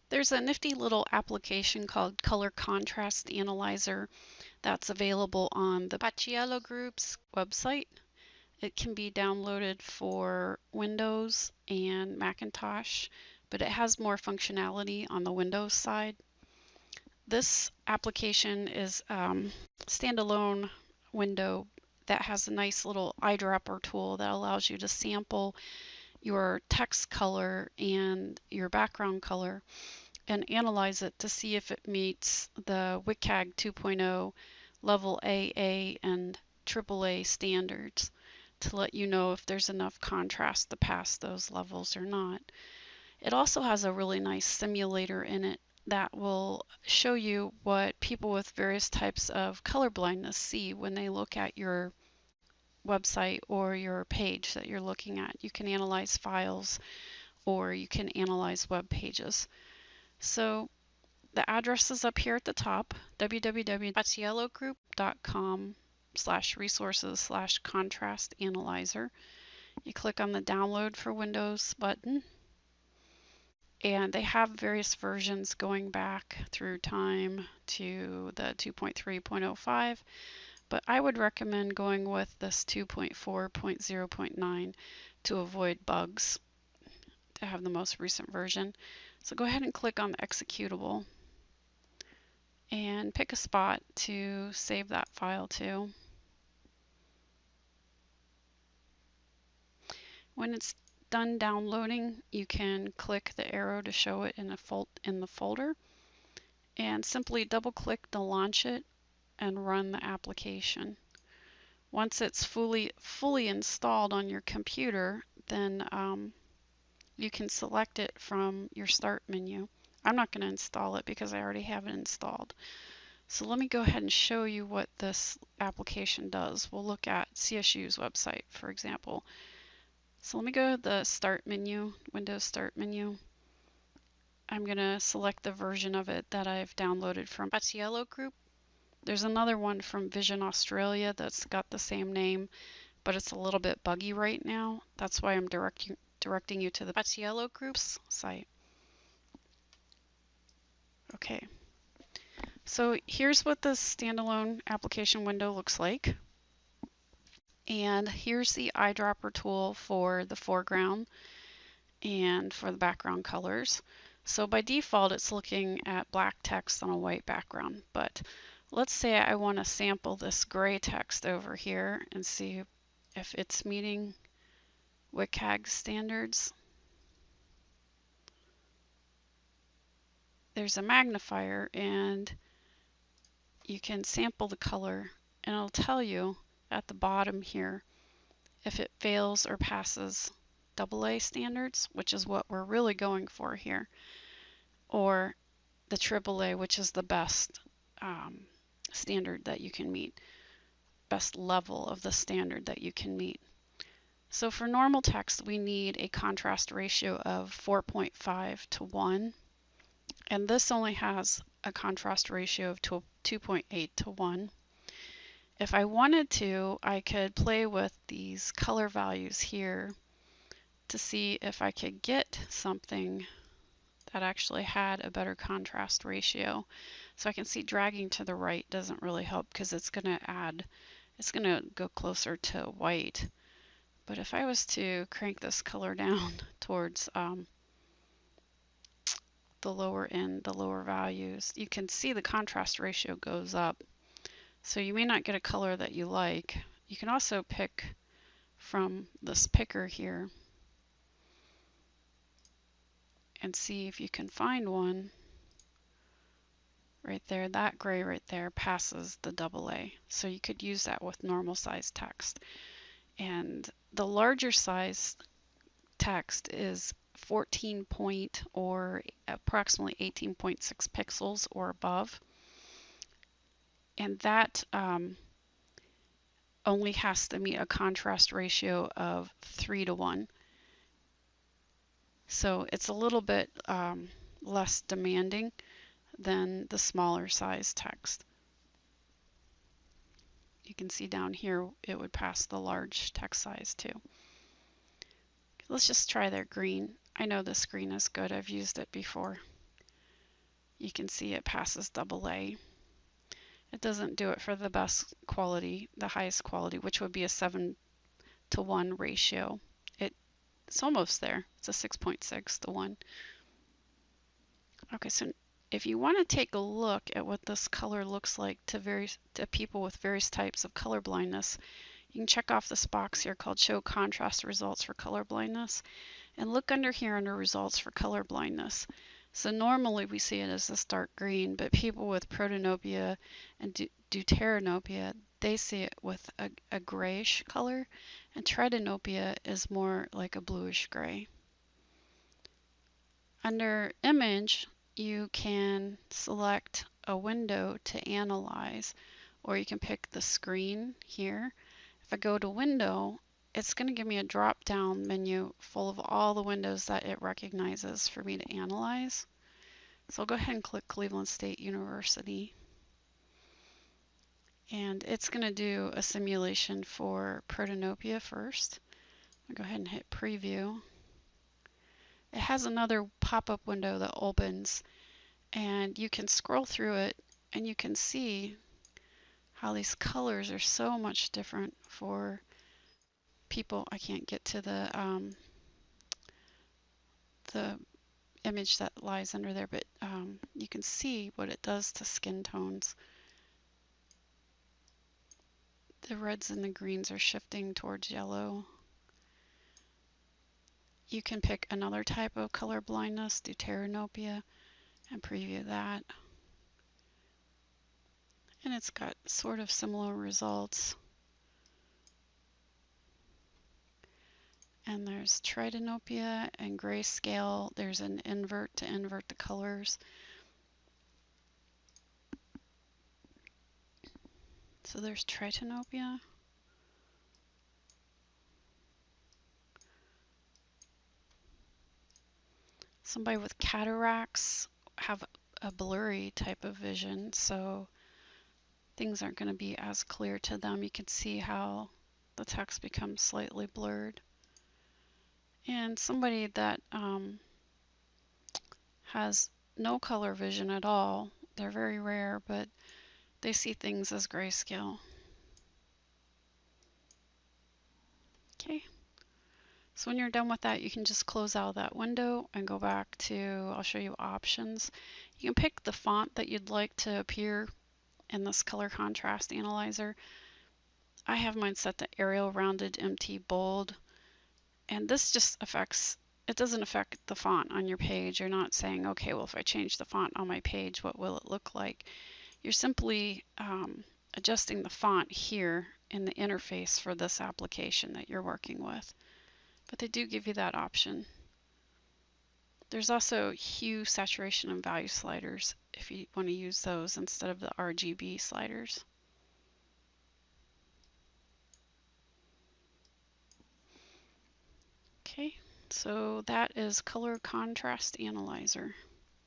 There's a nifty little application called Color Contrast Analyzer that's available on the Paciello Group's website. It can be downloaded for Windows and Macintosh, but it has more functionality on the Windows side. This application is standalone window that has a nice little eyedropper tool that allows you to sample your text color and your background color and analyze it to see if it meets the WCAG 2.0 level AA and AAA standards to let you know if there's enough contrast to pass those levels or not. It also has a really nice simulator in it that will show you what people with various types of color blindness see when they look at your website or your page that you're looking at. You can analyze files or you can analyze web pages. So the address is up here at the top, www.paciellogroup.com/resources/contrast analyzer. You click on the download for Windows button, and they have various versions going back through time to the 2.3.05, but I would recommend going with this 2.4.0.9 to avoid bugs, to have the most recent version. So go ahead and click on the executable and pick a spot to save that file to. When it's done downloading, you can click the arrow to show it in the folder and simply double click to launch it and run the application. Once it's fully installed on your computer, then you can select it from your start menu. I'm not going to install it because I already have it installed. So let me go ahead and show you what this application does. We'll look at CSU's website, for example. So let me go to the Start menu, Windows Start menu. I'm going to select the version of it that I've downloaded from Paciello Group. There's another one from Vision Australia that's got the same name, but it's a little bit buggy right now. That's why I'm directing you to the Paciello Group's site. Okay. So here's what the standalone application window looks like. And here's the eyedropper tool for the foreground and for the background colors. So by default, it's looking at black text on a white background. But let's say I want to sample this gray text over here and see if it's meeting WCAG standards. There's a magnifier and you can sample the color and it'll tell you at the bottom here if it fails or passes AA standards, which is what we're really going for here, or the AAA, which is the best standard that you can meet, best level of the standard that you can meet. So for normal text, we need a contrast ratio of 4.5 to 1, and this only has a contrast ratio of 2.8 to 1. If I wanted to, I could play with these color values here to see if I could get something that actually had a better contrast ratio. So I can see dragging to the right doesn't really help because it's going to go closer to white. But if I was to crank this color down towards the lower end, the lower values, you can see the contrast ratio goes up. So you may not get a color that you like. You can also pick from this picker here and see if you can find one right there. That gray right there passes the AA. So you could use that with normal size text. And the larger size text is 14 point or approximately 18.6 pixels or above. And that only has to meet a contrast ratio of 3 to 1. So it's a little bit less demanding than the smaller size text. You can see down here it would pass the large text size too. Let's just try their green. I know this green is good. I've used it before. you can see it passes AA. It doesn't do it for the best quality, the highest quality, which would be a 7:1 ratio. It's almost there. It's a 6.6 to 1. Okay, so if you want to take a look at what this color looks like to people with various types of color blindness, you can check off this box here called Show Contrast Results for Color Blindness, and look under here under Results for Color Blindness. So normally we see it as this dark green, but people with protanopia and deuteranopia, they see it with a grayish color, and tritanopia is more like a bluish gray. Under Image, you can select a window to analyze, or you can pick the screen here. If I go to Window, it's going to give me a drop-down menu full of all the windows that it recognizes for me to analyze. So I'll go ahead and click Cleveland State University. And it's going to do a simulation for protanopia first. I'll go ahead and hit Preview. It has another pop-up window that opens, and you can scroll through it and you can see how these colors are so much different for people. I can't get to the image that lies under there, but you can see what it does to skin tones. The reds and the greens are shifting towards yellow. You can pick another type of color blindness, deuteranopia, and preview that. And it's got sort of similar results. And there's tritanopia and grayscale. There's an invert to invert the colors. So there's tritanopia. Somebody with cataracts have a blurry type of vision, so things aren't going to be as clear to them. You can see how the text becomes slightly blurred. And somebody that has no color vision at all, they're very rare, but they see things as grayscale. Okay. So when you're done with that, you can just close out that window and go back to, I'll show you options. You can pick the font that you'd like to appear in this color contrast analyzer. I have mine set to Arial Rounded MT Bold, and this just affects, it doesn't affect the font on your page. You're not saying, okay, well, if I change the font on my page, what will it look like? You're simply adjusting the font here in the interface for this application that you're working with. But they do give you that option. There's also hue, saturation, and value sliders if you want to use those instead of the RGB sliders. Okay, so that is Color Contrast Analyzer.